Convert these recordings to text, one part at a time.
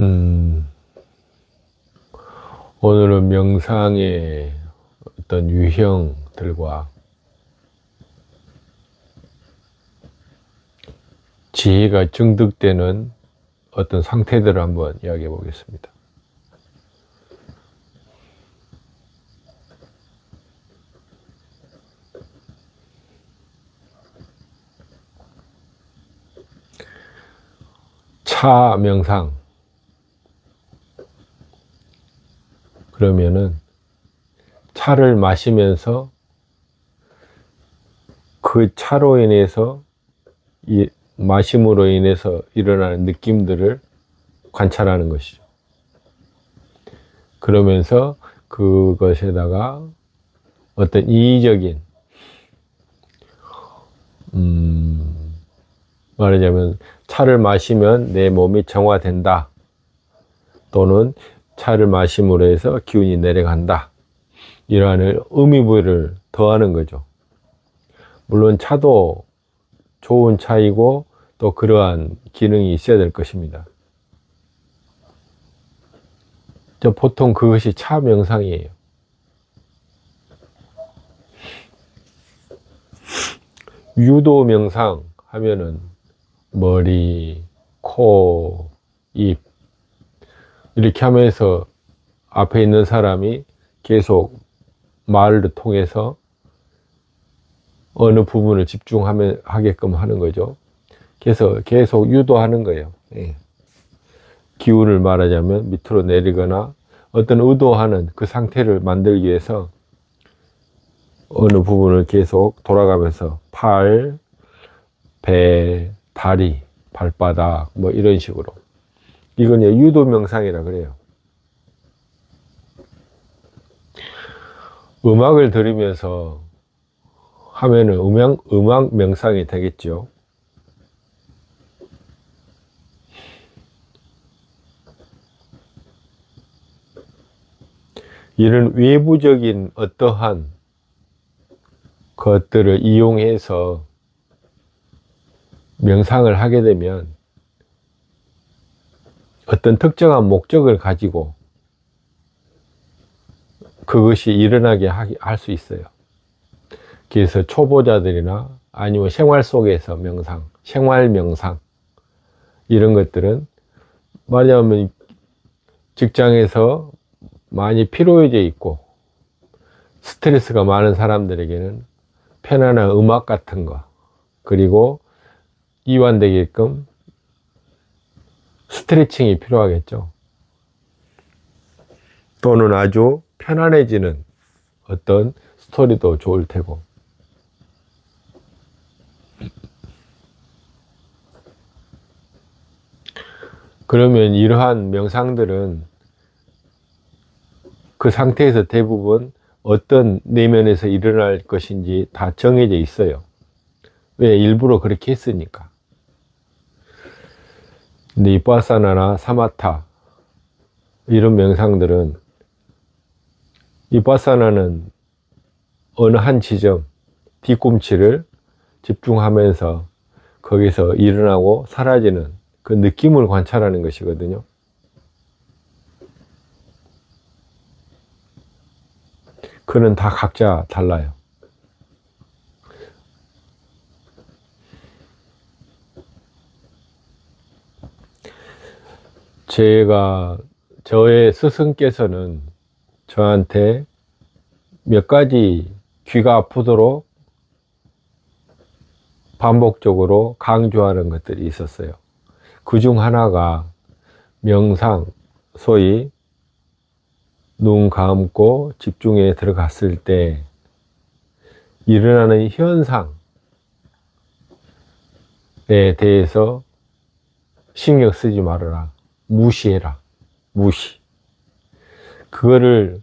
음, 오늘은 명상의 어떤 유형들과 지혜가 증득되는 어떤 상태들을 한번 이야기해 보겠습니다. 차 명상. 그러면은 차를 마시면서 그 차로 인해서 마심으로 인해서 일어나는 느낌들을 관찰하는 것이죠. 그러면서 그것에다가 어떤 이의적인 말하자면 차를 마시면 내 몸이 정화된다, 또는 차를 마심으로 해서 기운이 내려간다, 이러한 의미부여를 더하는 거죠. 물론 차도 좋은 차이고 또 그러한 기능이 있어야 될 것입니다. 보통 그것이 차 명상이에요. 유도 명상 하면은 머리, 코, 입 이렇게 하면서 앞에 있는 사람이 계속 말을 통해서 어느 부분을 집중하게끔 하는 거죠. 그래서 계속 유도하는 거예요. 기운을 말하자면 밑으로 내리거나 어떤 의도하는 그 상태를 만들기 위해서 어느 부분을 계속 돌아가면서 팔, 배, 다리, 발바닥 뭐 이런 식으로, 이건 유도 명상이라 그래요. 음악을 들으면서 하면은 음악 명상이 되겠죠. 이런 외부적인 어떠한 것들을 이용해서 명상을 하게 되면 어떤 특정한 목적을 가지고 그것이 일어나게 할 수 있어요. 그래서 초보자들이나 아니면 생활 속에서 명상, 생활 명상 이런 것들은 말하자면 직장에서 많이 피로해져 있고 스트레스가 많은 사람들에게는 편안한 음악 같은 거, 그리고 이완되게끔 스트레칭이 필요하겠죠. 또는 아주 편안해지는 어떤 스토리도 좋을 테고. 그러면 이러한 명상들은 그 상태에서 대부분 어떤 내면에서 일어날 것인지 다 정해져 있어요. 왜? 일부러 그렇게 했으니까. 근데 이빠사나나 사마타 이런 명상들은, 이빠사나는 어느 한 지점, 뒤꿈치를 집중하면서 거기서 일어나고 사라지는 그 느낌을 관찰하는 것이거든요. 그는 다 각자 달라요. 저의 스승께서는 저한테 몇 가지 귀가 아프도록 반복적으로 강조하는 것들이 있었어요. 그 중 하나가 명상, 소위 눈 감고 집중에 들어갔을 때 일어나는 현상에 대해서 신경 쓰지 말아라. 무시해라. 무시. 그거를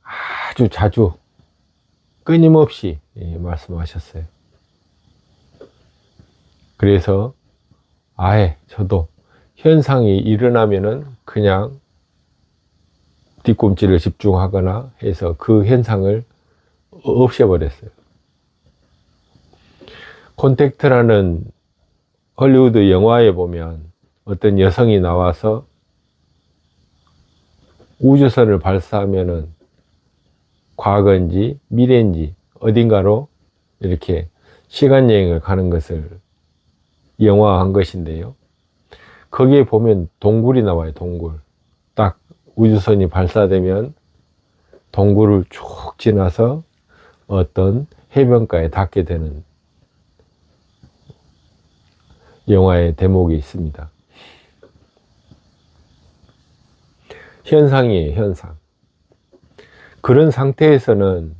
아주 자주 끊임없이 말씀하셨어요. 그래서 아예 저도 현상이 일어나면은 그냥 뒤꿈치를 집중하거나 해서 그 현상을 없애버렸어요. 콘택트라는 헐리우드 영화에 보면 어떤 여성이 나와서 우주선을 발사하면은 과거인지 미래인지 어딘가로 이렇게 시간여행을 가는 것을 영화한 것인데요. 거기에 보면 동굴이 나와요. 동굴. 딱 우주선이 발사되면 동굴을 쭉 지나서 어떤 해변가에 닿게 되는 영화의 대목이 있습니다. 현상이에요. 현상. 그런 상태에서는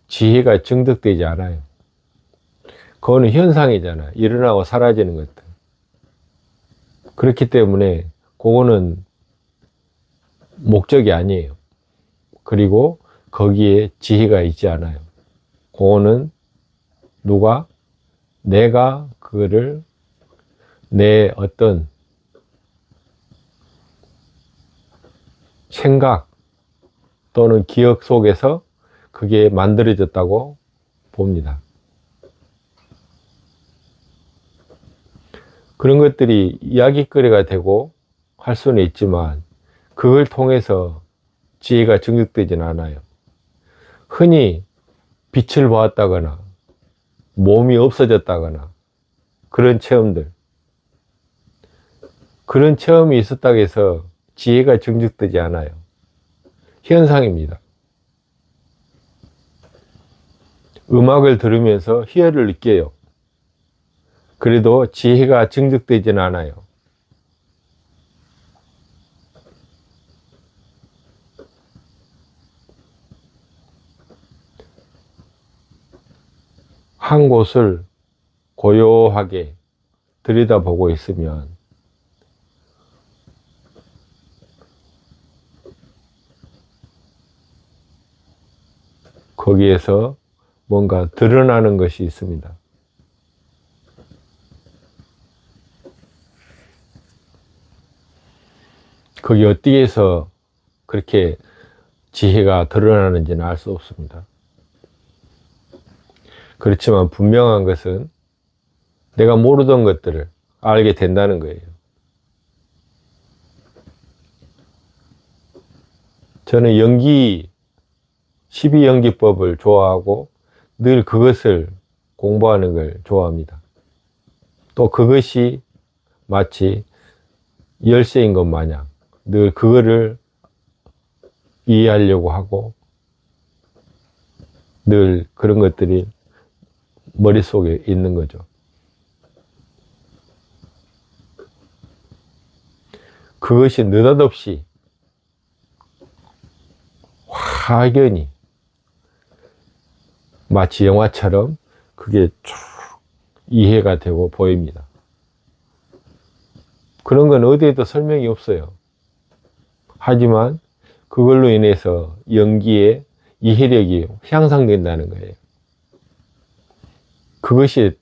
지혜가 증득되지 않아요. 그거는 현상이잖아요. 일어나고 사라지는 것들. 그렇기 때문에 그거는 목적이 아니에요. 그리고 거기에 지혜가 있지 않아요. 그거는 내가 그거를 내 어떤 생각 또는 기억 속에서 그게 만들어졌다고 봅니다. 그런 것들이 이야기거리가 되고 할 수는 있지만 그걸 통해서 지혜가 증득되지는 않아요. 흔히 빛을 보았다거나 몸이 없어졌다거나 그런 체험들, 그런 체험이 있었다고 해서 지혜가 증득되지 않아요. 현상입니다. 음악을 들으면서 희열을 느껴요. 그래도 지혜가 증득되지는 않아요. 한 곳을 고요하게 들여다보고 있으면 거기에서 뭔가 드러나는 것이 있습니다. 거기 어디에 서 그렇게 지혜가 드러나는지는 알 수 없습니다. 그렇지만 분명한 것은 내가 모르던 것들을 알게 된다는 거예요. 저는 연기, 12연기법을 좋아하고 늘 그것을 공부하는 걸 좋아합니다. 또 그것이 마치 열쇠인 것 마냥 늘 그거를 이해하려고 하고 늘 그런 것들이 머릿속에 있는 거죠. 그것이 느닷없이 확연히 마치 영화처럼 그게 쭉 이해가 되고 보입니다. 그런 건 어디에도 설명이 없어요. 하지만 그걸로 인해서 연기의 이해력이 향상된다는 거예요. 그것이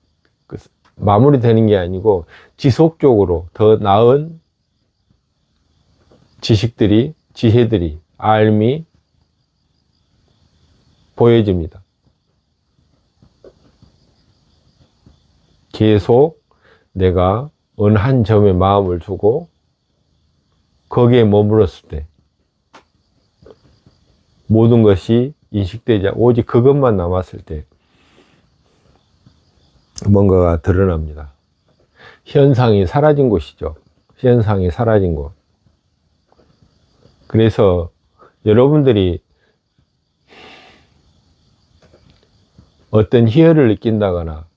마무리되는 게 아니고 지속적으로 더 나은 지식들이, 지혜들이, 알미 보여집니다. 계속 내가 어느 한 점에 마음을 두고 거기에 머물렀을 때 모든 것이 인식되지 않고 오직 그것만 남았을 때 뭔가가 드러납니다. 현상이 사라진 곳이죠. 현상이 사라진 곳. 그래서 여러분들이 어떤 희열을 느낀다거나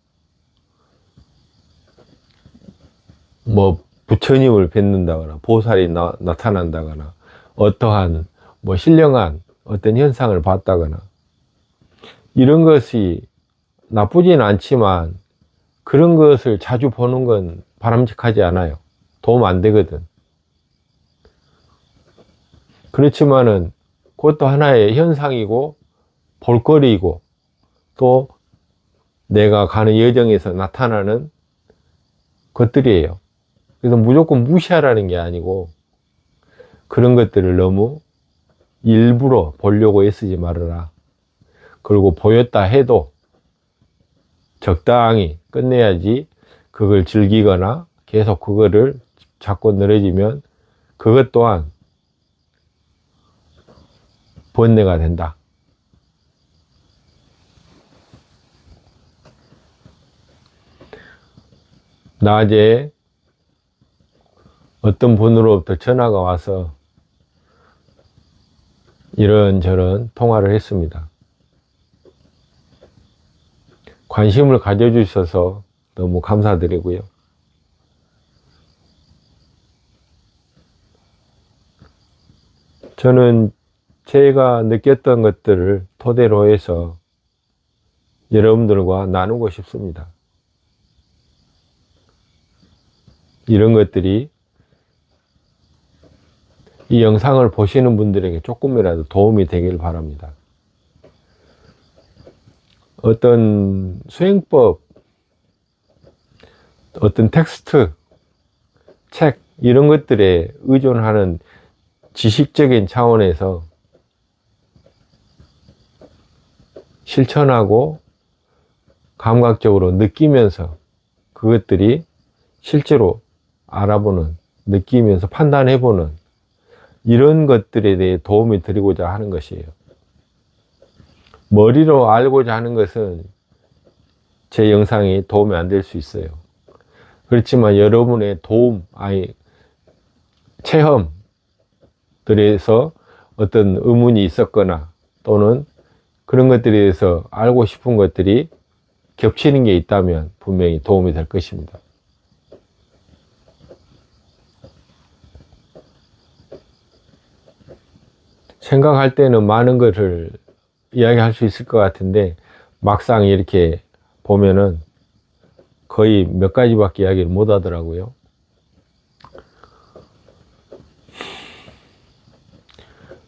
뭐 부처님을 뵙는다거나 보살이 나타난다거나 어떠한 뭐 신령한 어떤 현상을 봤다거나 이런 것이 나쁘진 않지만 그런 것을 자주 보는 건 바람직하지 않아요. 도움 안 되거든. 그렇지만은 그것도 하나의 현상이고 볼거리이고 또 내가 가는 여정에서 나타나는 것들이에요. 그래서 무조건 무시하라는 게 아니고 그런 것들을 너무 일부러 보려고 애쓰지 말아라. 그리고 보였다 해도 적당히 끝내야지 그걸 즐기거나 계속 그거를 자꾸 늘어지면 그것 또한 번뇌가 된다. 낮에 어떤 분으로부터 전화가 와서 이런저런 통화를 했습니다. 관심을 가져주셔서 너무 감사드리고요. 저는 제가 느꼈던 것들을 토대로 해서 여러분들과 나누고 싶습니다. 이런 것들이 이 영상을 보시는 분들에게 조금이라도 도움이 되길 바랍니다. 어떤 수행법, 어떤 텍스트, 책 이런 것들에 의존하는 지식적인 차원에서 실천하고 감각적으로 느끼면서 그것들이 실제로 알아보는, 느끼면서 판단해보는 이런 것들에 대해 도움이 드리고자 하는 것이에요. 머리로 알고자 하는 것은 제 영상이 도움이 안 될 수 있어요. 그렇지만 여러분의 도움, 체험들에서 어떤 의문이 있었거나 또는 그런 것들에 대해서 알고 싶은 것들이 겹치는 게 있다면 분명히 도움이 될 것입니다. 생각할 때는 많은 것을 이야기할 수 있을 것 같은데 막상 이렇게 보면은 거의 몇 가지밖에 이야기를 못 하더라고요.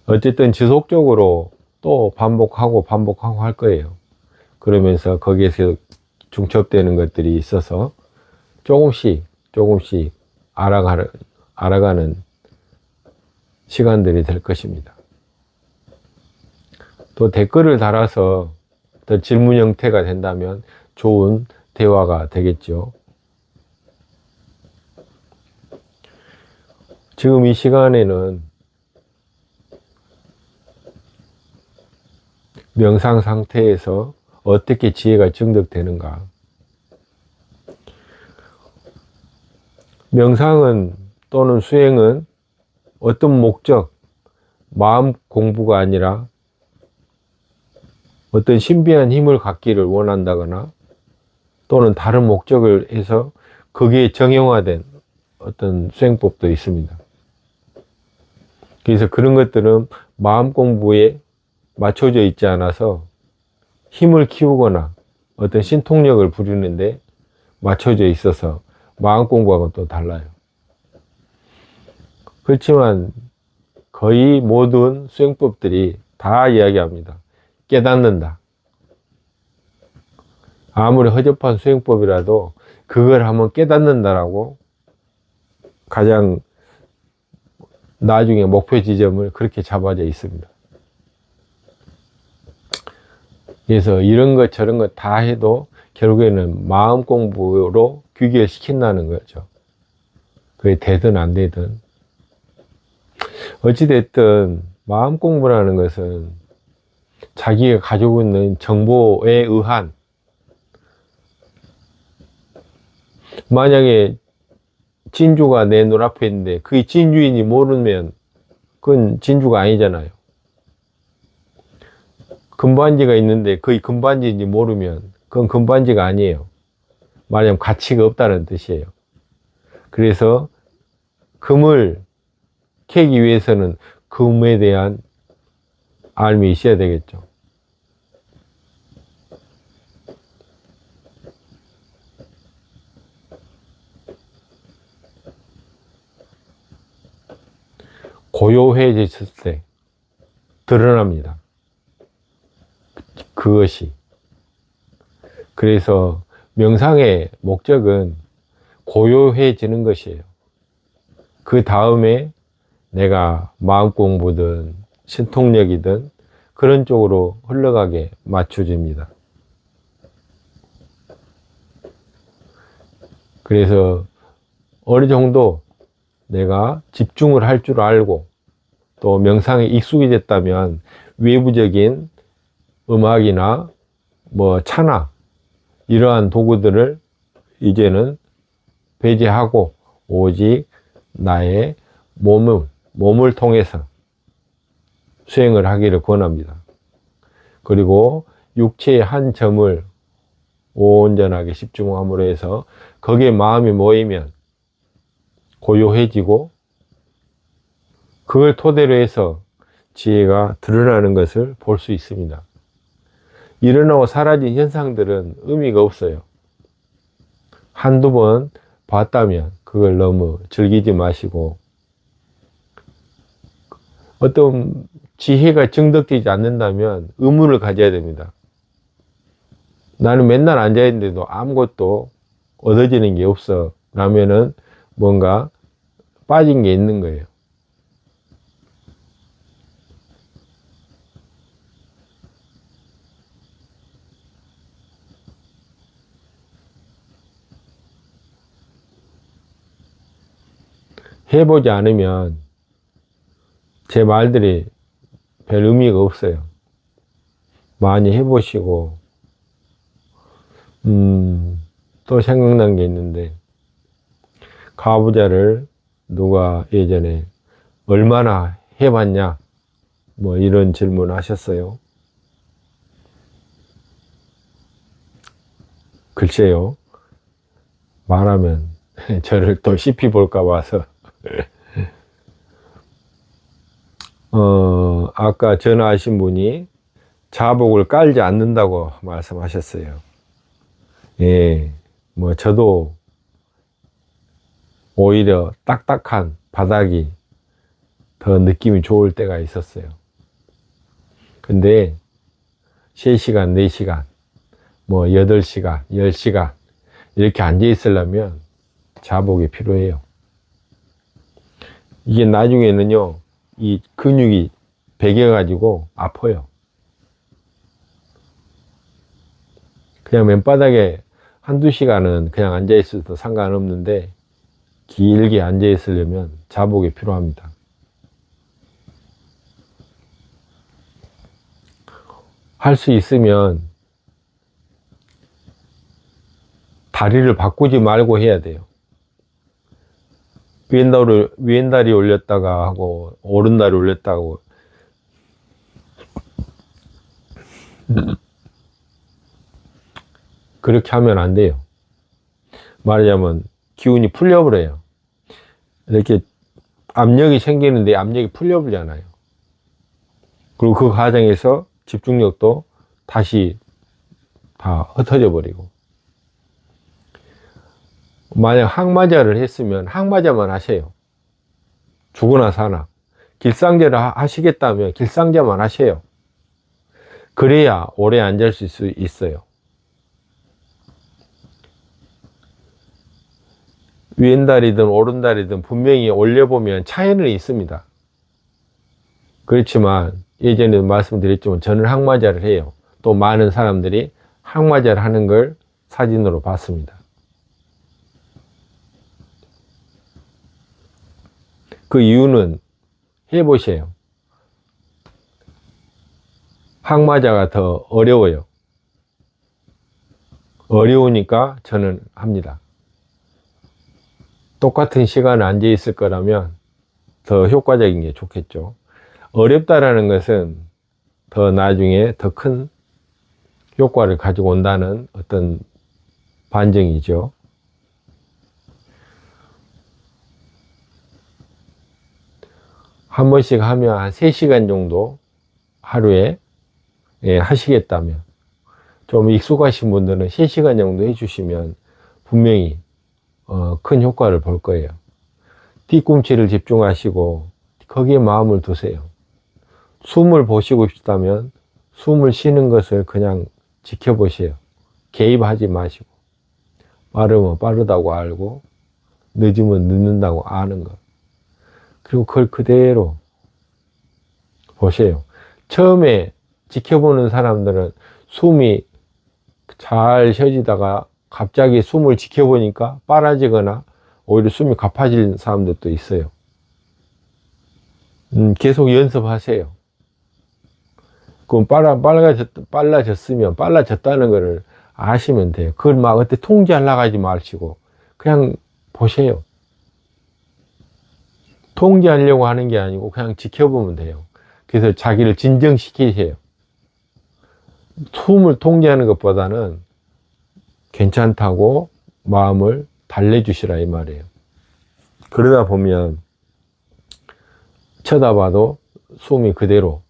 어쨌든 지속적으로 또 반복하고 할 거예요. 그러면서 거기에서 중첩되는 것들이 있어서 조금씩 알아가는 시간들이 될 것입니다. 또 댓글을 달아서 더 질문 형태가 된다면 좋은 대화가 되겠죠. 지금 이 시간에는 명상 상태에서 어떻게 지혜가 증득되는가. 명상은 또는 수행은 어떤 목적, 마음 공부가 아니라 어떤 신비한 힘을 갖기를 원한다거나 또는 다른 목적을 해서 거기에 정형화된 어떤 수행법도 있습니다. 그래서 그런 것들은 마음 공부에 맞춰져 있지 않아서 힘을 키우거나 어떤 신통력을 부리는데 맞춰져 있어서 마음 공부하고는 또 달라요. 그렇지만 거의 모든 수행법들이 다 이야기합니다. 깨닫는다. 아무리 허접한 수행법이라도 그걸 한번 깨닫는다라고 가장 나중에 목표 지점을 그렇게 잡아져 있습니다. 그래서 이런 것 저런 것 다 해도 결국에는 마음 공부로 귀결시킨다는 거죠. 그게 되든 안 되든. 어찌됐든 마음 공부라는 것은 자기가 가지고 있는 정보에 의한, 만약에 진주가 내 눈앞에 있는데 그게 진주인지 모르면 그건 진주가 아니잖아요. 금반지가 있는데 그게 금반지인지 모르면 그건 금반지가 아니에요. 말하자면 가치가 없다는 뜻이에요. 그래서 금을 캐기 위해서는 금에 대한 알미 있어야 되겠죠. 고요해졌을 때 드러납니다. 그것이. 그래서 명상의 목적은 고요해지는 것이에요. 그 다음에 내가 마음 공부든 신통력이든 그런 쪽으로 흘러가게 맞춰집니다. 그래서 어느 정도 내가 집중을 할 줄 알고 또 명상에 익숙해졌다면 외부적인 음악이나 뭐 차나 이러한 도구들을 이제는 배제하고 오직 나의 몸을 통해서 수행을 하기를 권합니다. 그리고 육체의 한 점을 온전하게 집중함으로 해서 거기에 마음이 모이면 고요해지고 그걸 토대로 해서 지혜가 드러나는 것을 볼 수 있습니다. 일어나고 사라진 현상들은 의미가 없어요. 한두 번 봤다면 그걸 너무 즐기지 마시고 어떤 지혜가 증득되지 않는다면 의문을 가져야 됩니다. 나는 맨날 앉아있는데도 아무것도 얻어지는 게 없어 라면은 뭔가 빠진 게 있는 거예요. 해보지 않으면 제 말들이 별 의미가 없어요. 많이 해보시고 또 생각난 게 있는데 가부좌를 누가 예전에 얼마나 해봤냐 뭐 이런 질문 하셨어요. 글쎄요, 말하면 저를 또 시피 볼까 봐서 아까 전화하신 분이 자복을 깔지 않는다고 말씀하셨어요. 예, 뭐 저도 오히려 딱딱한 바닥이 더 느낌이 좋을 때가 있었어요. 근데 3시간, 4시간, 뭐 8시간, 10시간 이렇게 앉아 있으려면 자복이 필요해요. 이게 나중에는요, 이 근육이 배겨가지고 아파요. 그냥 맨바닥에 한두 시간은 그냥 앉아 있어도 상관없는데 길게 앉아 있으려면 자복이 필요합니다. 할 수 있으면 다리를 바꾸지 말고 해야 돼요. 왼다리 올렸다가 하고 오른다리 올렸다가 하고 그렇게 하면 안 돼요. 말하자면 기운이 풀려버려요. 이렇게 압력이 생기는데 압력이 풀려버리잖아요. 그리고 그 과정에서 집중력도 다시 다 흩어져 버리고. 만약 항마자를 했으면 항마자만 하세요. 죽으나 사나. 길상제를 하시겠다면 길상제만 하세요. 그래야 오래 앉을 수 있어요. 왼다리든 오른다리든 분명히 올려보면 차이는 있습니다. 그렇지만 예전에도 말씀드렸지만 저는 항마자를 해요. 또 많은 사람들이 항마자를 하는 걸 사진으로 봤습니다. 그 이유는 해보세요. 항마자가 더 어려워요. 어려우니까 저는 합니다. 똑같은 시간에 앉아 있을 거라면 더 효과적인 게 좋겠죠. 어렵다라는 것은 더 나중에 더 큰 효과를 가지고 온다는 어떤 반증이죠. 한 번씩 하면 한 3시간 정도 하루에 하시겠다면, 좀 익숙하신 분들은 3시간 정도 해주시면 분명히 큰 효과를 볼 거예요. 뒤꿈치를 집중하시고 거기에 마음을 두세요. 숨을 보시고 싶다면 숨을 쉬는 것을 그냥 지켜보세요. 개입하지 마시고. 빠르면 빠르다고 알고 늦으면 늦는다고 아는 것. 그리고 그걸 그대로 보세요. 처음에 지켜보는 사람들은 숨이 잘 쉬어지다가 갑자기 숨을 지켜보니까 빨라지거나 오히려 숨이 가파진 사람들도 있어요. 계속 연습하세요. 그럼 빨라졌으면 빨라졌다는 거를 아시면 돼요. 그걸 막 어떻게 통제하려고 하지 마시고 그냥 보세요. 통제하려고 하는 게 아니고 그냥 지켜보면 돼요. 그래서 자기를 진정시키세요. 숨을 통제하는 것보다는 괜찮다고 마음을 달래주시라 이 말이에요. 그러다 보면 쳐다봐도 숨이 그대로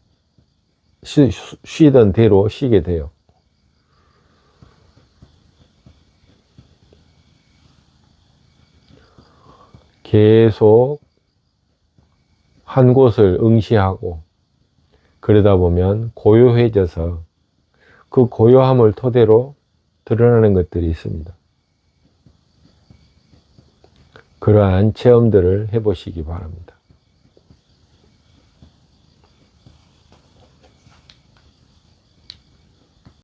쉬던 대로 쉬게 돼요. 계속 한 곳을 응시하고 그러다 보면 고요해져서 그 고요함을 토대로 드러나는 것들이 있습니다. 그러한 체험들을 해보시기 바랍니다.